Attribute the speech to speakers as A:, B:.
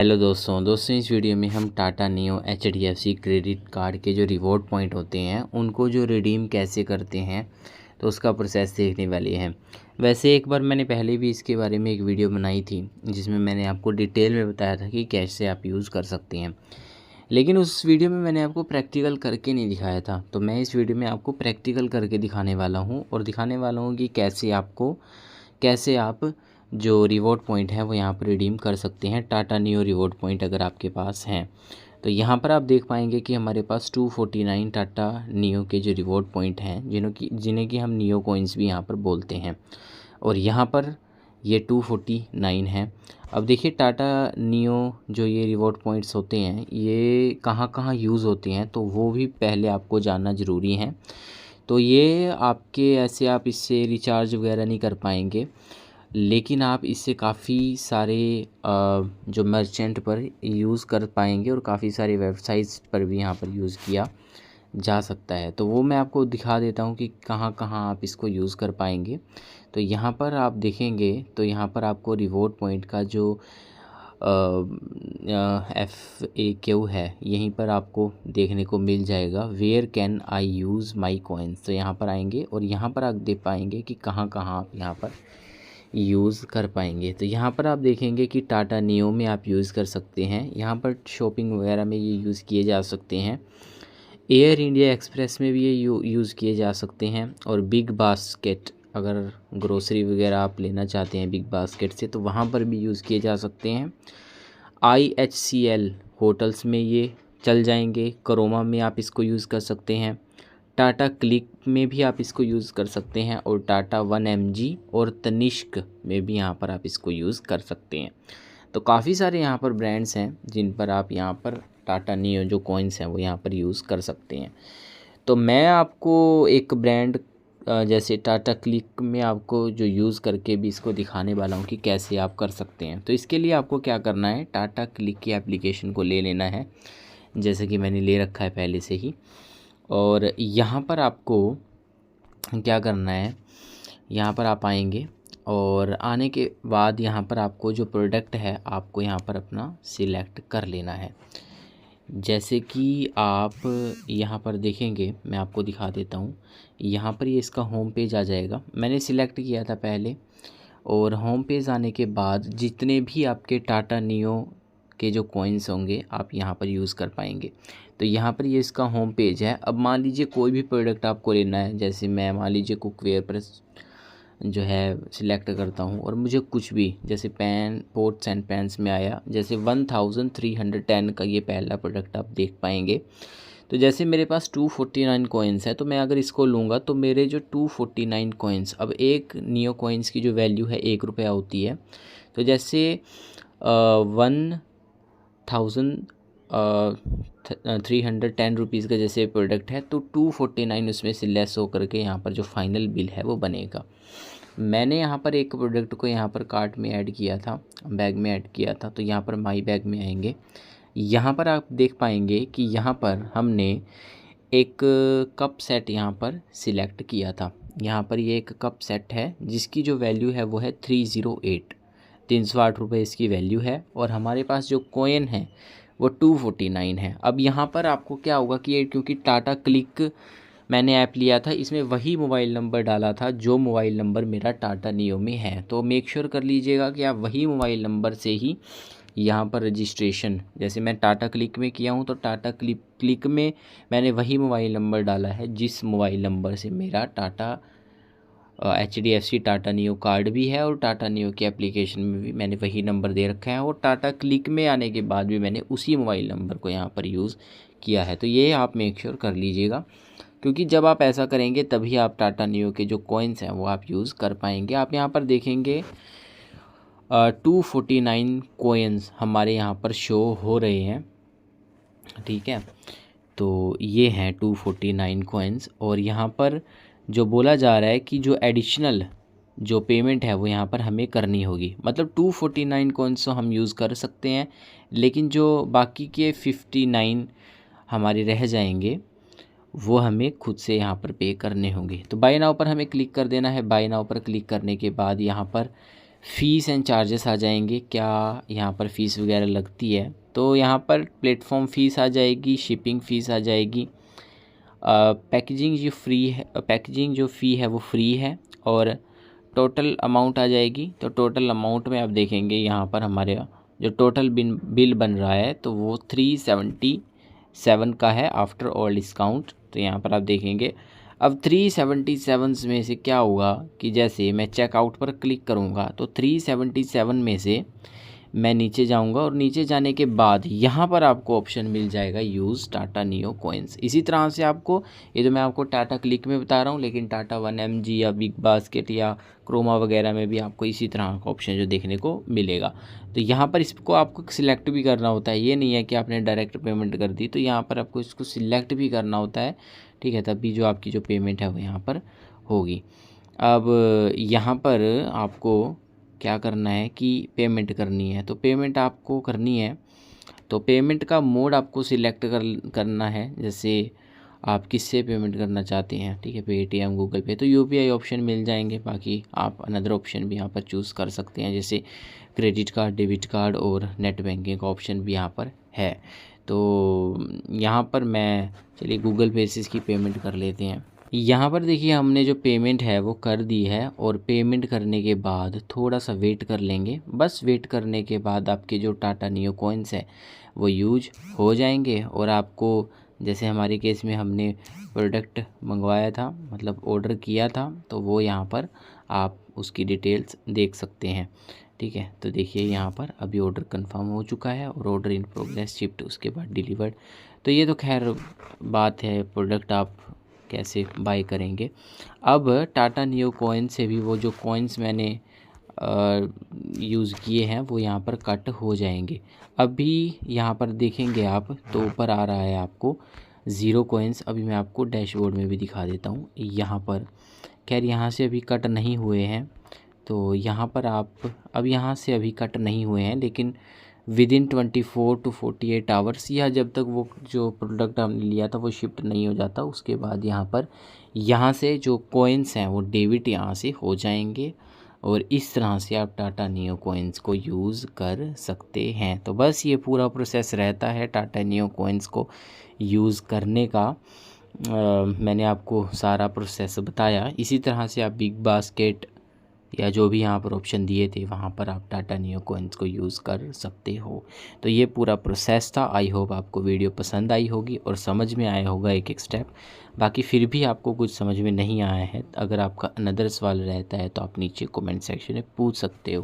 A: Hello दोस्तों इस video में हम Tata neo HDFC credit card के जो रिवॉर्ड पॉइंट होते हैं उनको जो रिडीम कैसे करते हैं तो उसका प्रोसेस देखने वाले हैं। वैसे एक बार मैंने पहले भी इसके बारे में एक वीडियो बनाई थी जिसमें मैंने आपको डिटेल में बताया था कि कैसे आप यूज़ कर सकते हैं, लेकिन उस वीडियो में मैंने आपको प्रैक्टिकल करके नहीं दिखाया था। तो मैं इस वीडियो में आपको प्रैक्टिकल करके दिखाने वाला हूँ और दिखाने वाला हूँ कि कैसे आप जो रिवॉर्ड पॉइंट है वो यहाँ पर रिडीम कर सकते हैं। टाटा नियो रिवॉर्ड पॉइंट अगर आपके पास हैं तो यहाँ पर आप देख पाएंगे कि हमारे पास 249 टाटा नियो के जो रिवॉर्ड पॉइंट हैं जिन्हें कि हम नियो कॉइन्स भी यहाँ पर बोलते हैं, और यहाँ पर ये 249 है। अब देखिए टाटा नियो जो ये रिवॉर्ड पॉइंट्स होते हैं ये कहाँ कहाँ यूज़ होते हैं तो वो भी पहले आपको जानना ज़रूरी है। तो ये आपके ऐसे आप इससे रिचार्ज वगैरह नहीं कर पाएंगे, लेकिन आप इससे काफ़ी सारे जो मर्चेंट पर यूज़ कर पाएंगे और काफ़ी सारे वेबसाइट्स पर भी यहाँ पर यूज़ किया जा सकता है। तो वो मैं आपको दिखा देता हूँ कि कहाँ कहाँ आप इसको यूज़ कर पाएंगे। तो यहाँ पर आप देखेंगे तो यहाँ पर आपको रिवॉर्ड पॉइंट का जो FAQ है यहीं पर आपको देखने को मिल जाएगा, where can I use my coins. तो यहाँ पर आएंगे और यहाँ पर आप देख पाएंगे कि कहाँ कहाँ आप यहाँ पर यूज़ कर पाएंगे। तो यहाँ पर आप देखेंगे कि टाटा नियो में आप यूज़ कर सकते हैं, यहाँ पर शॉपिंग वगैरह में ये यूज़ किए जा सकते हैं। एयर इंडिया एक्सप्रेस में भी ये यूज़ किए जा सकते हैं, और बिग बास्केट अगर ग्रोसरी वगैरह आप लेना चाहते हैं बिग बास्केट से तो वहाँ पर भी यूज़ किए जा सकते हैं। IHCL होटल्स में ये चल जाएंगे, करोमा में आप इसको यूज़ कर सकते हैं, टाटा क्लिक में भी आप इसको यूज़ कर सकते हैं, और टाटा 1mg और तनिष्क में भी यहाँ पर आप इसको यूज़ कर सकते हैं। तो काफ़ी सारे यहाँ पर ब्रांड्स हैं जिन पर आप यहाँ पर टाटा नियो जो कॉइन्स हैं वो यहाँ पर यूज़ कर सकते हैं। तो मैं आपको एक ब्रांड जैसे टाटा क्लिक में आपको जो यूज़ करके भी इसको दिखाने वाला हूँ कि कैसे आप कर सकते हैं। तो इसके लिए आपको क्या करना है, टाटा क्लिक की एप्लीकेशन को ले लेना है, जैसे कि मैंने ले रखा है पहले से ही। और यहाँ पर आपको क्या करना है, यहाँ पर आप आएंगे और आने के बाद यहाँ पर आपको जो प्रोडक्ट है आपको यहाँ पर अपना सिलेक्ट कर लेना है। जैसे कि आप यहाँ पर देखेंगे, मैं आपको दिखा देता हूँ, यहाँ पर ये इसका होम पेज आ जाएगा। मैंने सिलेक्ट किया था पहले, और होम पेज आने के बाद जितने भी आपके टाटा नियो के जो कॉइन्स होंगे आप यहाँ पर यूज़ कर पाएंगे। तो यहाँ पर ये इसका होम पेज है। अब मान लीजिए कोई भी प्रोडक्ट आपको लेना है, जैसे मैं मान लीजिए कुकवेयर पर जो है सिलेक्ट करता हूँ और मुझे कुछ भी जैसे पेन पोट्स एंड पेन्स में आया, जैसे 1310 का ये पहला प्रोडक्ट आप देख पाएंगे। तो जैसे मेरे पास 249 कॉइन्स है तो मैं अगर इसको लूँगा तो मेरे जो 249 कॉइन्स, अब एक नियो कॉइन्स की जो वैल्यू है 1 रुपया होती है। तो जैसे 1310 रुपीज़ का जैसे प्रोडक्ट है तो 249 उसमें से लेस होकर के यहाँ पर जो फाइनल बिल है वो बनेगा। मैंने यहाँ पर एक प्रोडक्ट को यहाँ पर कार्ट में ऐड किया था, बैग में ऐड किया था, तो यहाँ पर माई बैग में आएंगे। यहाँ पर आप देख पाएंगे कि यहाँ पर हमने एक कप सेट यहाँ पर सिलेक्ट किया था। यहाँ पर ये एक कप सेट है जिसकी जो वैल्यू है वो है 308 रुपये इसकी वैल्यू है, और हमारे पास जो कॉइन है वो 249 है। अब यहाँ पर आपको क्या होगा कि ये क्योंकि टाटा क्लिक मैंने ऐप लिया था, इसमें वही मोबाइल नंबर डाला था जो मोबाइल नंबर मेरा टाटा नियो में है। तो मेक श्योर कर लीजिएगा कि आप वही मोबाइल नंबर से ही यहाँ पर रजिस्ट्रेशन, जैसे मैं टाटा क्लिक में किया हूँ तो टाटा क्लिक में मैंने वही मोबाइल नंबर डाला है जिस मोबाइल नंबर से मेरा Tata HDFC Tata neo card भी है, और टाटा नियो की एप्लीकेशन में भी मैंने वही नंबर दे रखा है, और टाटा क्लिक में आने के बाद भी मैंने उसी मोबाइल नंबर को यहाँ पर यूज़ किया है। तो ये आप मेक श्योर कर लीजिएगा, क्योंकि जब आप ऐसा करेंगे तभी आप टाटा नियो के जो कॉइन्स हैं वो आप यूज़ कर पाएंगे। आप यहाँ पर देखेंगे 249 कॉइन्स हमारे यहाँ पर शो हो रहे हैं, ठीक है। तो ये हैं 249 कॉइन्स, और यहाँ पर जो बोला जा रहा है कि जो एडिशनल जो पेमेंट है वो यहाँ पर हमें करनी होगी। मतलब 249 कॉइन्स तो हम यूज़ कर सकते हैं, लेकिन जो बाकी के 59 हमारे रह जाएंगे वो हमें खुद से यहाँ पर पे करने होंगे। तो बाय नाउ पर हमें क्लिक कर देना है। बाय नाउ पर क्लिक करने के बाद यहाँ पर फ़ीस एंड चार्जेस आ जाएंगे, क्या यहाँ पर फ़ीस वगैरह लगती है। तो यहाँ पर प्लेटफॉर्म फ़ीस आ जाएगी, शिपिंग फ़ीस आ जाएगी, पैकेजिंग जो फ्री है, पैकेजिंग जो फ़ी है वो फ्री है, और टोटल अमाउंट आ जाएगी। तो टोटल अमाउंट में आप देखेंगे यहाँ पर हमारे जो टोटल बिल बन रहा है तो वो 377 का है आफ्टर ऑल डिस्काउंट। तो यहाँ पर आप देखेंगे अब 377 में से क्या होगा कि जैसे मैं चेकआउट पर क्लिक करूँगा तो 377 में से मैं नीचे जाऊंगा, और नीचे जाने के बाद यहाँ पर आपको ऑप्शन मिल जाएगा यूज़ टाटा नियो कॉइन्स। इसी तरह से आपको, ये तो मैं आपको टाटा क्लिक में बता रहा हूँ, लेकिन टाटा 1mg या बिग बास्केट या क्रोमा वगैरह में भी आपको इसी तरह का ऑप्शन जो देखने को मिलेगा। तो यहाँ पर इसको आपको सिलेक्ट भी करना होता है, ये नहीं है कि आपने डायरेक्ट पेमेंट कर दी, तो यहाँ पर आपको इसको सिलेक्ट भी करना होता है, ठीक है, तभी जो आपकी जो पेमेंट है वो यहाँ पर होगी। अब यहाँ पर आपको क्या करना है कि पेमेंट करनी है, तो पेमेंट आपको करनी है तो पेमेंट का मोड आपको सिलेक्ट करना है, जैसे आप किससे पेमेंट करना चाहते हैं, ठीक है, पेटीएम, गूगल पे, तो यूपीआई ऑप्शन मिल जाएंगे। बाकी आप अनदर ऑप्शन भी यहाँ पर चूज़ कर सकते हैं, जैसे क्रेडिट कार्ड, डेबिट कार्ड और नेट बैंकिंग का ऑप्शन भी यहाँ पर है। तो यहाँ पर मैं, चलिए गूगल पे से इसकी पेमेंट कर लेते हैं। यहाँ पर देखिए हमने जो पेमेंट है वो कर दी है, और पेमेंट करने के बाद थोड़ा सा वेट कर लेंगे। बस वेट करने के बाद आपके जो टाटा नियो कॉइन्स है वो यूज हो जाएंगे, और आपको जैसे हमारे केस में हमने प्रोडक्ट मंगवाया था, मतलब ऑर्डर किया था, तो वो यहाँ पर आप उसकी डिटेल्स देख सकते हैं, ठीक है। तो देखिए यहाँ पर अभी ऑर्डर कंफर्म हो चुका है, और ऑर्डर इन प्रोग्रेस, शिफ्ट, उसके बाद डिलीवर्ड। तो ये तो खैर बात है, प्रोडक्ट आप कैसे बाय करेंगे। अब टाटा नियो कॉइन से भी वो जो कॉइन्स मैंने यूज़ किए हैं वो यहाँ पर कट हो जाएंगे। अभी यहाँ पर देखेंगे आप तो ऊपर आ रहा है आपको 0 कॉइन्स। अभी मैं आपको डैशबोर्ड में भी दिखा देता हूँ यहाँ पर। खैर यहाँ से अभी कट नहीं हुए हैं, तो यहाँ पर आप, अब यहाँ से अभी कट नहीं हुए हैं, लेकिन विदिन 24 टू 48 आवर्स, या जब तक वो जो प्रोडक्ट हमने लिया था वो शिफ्ट नहीं हो जाता, उसके बाद यहाँ से जो कॉइन्स हैं वो डेबिट यहाँ से हो जाएंगे, और इस तरह से आप टाटा नियो कॉइन्स को यूज़ कर सकते हैं। तो बस ये पूरा प्रोसेस रहता है टाटा नियो कॉइन्स को यूज़ करने का। मैंने आपको सारा प्रोसेस बताया। इसी तरह से आप बिग बास्केट या जो भी यहाँ पर ऑप्शन दिए थे वहाँ पर आप टाटा नियो कॉइन्स को यूज़ कर सकते हो। तो ये पूरा प्रोसेस था। आई होप आपको वीडियो पसंद आई होगी और समझ में आया होगा एक एक स्टेप। बाकी फिर भी आपको कुछ समझ में नहीं आया है, अगर आपका अनदर सवाल रहता है तो आप नीचे कमेंट सेक्शन में पूछ सकते हो।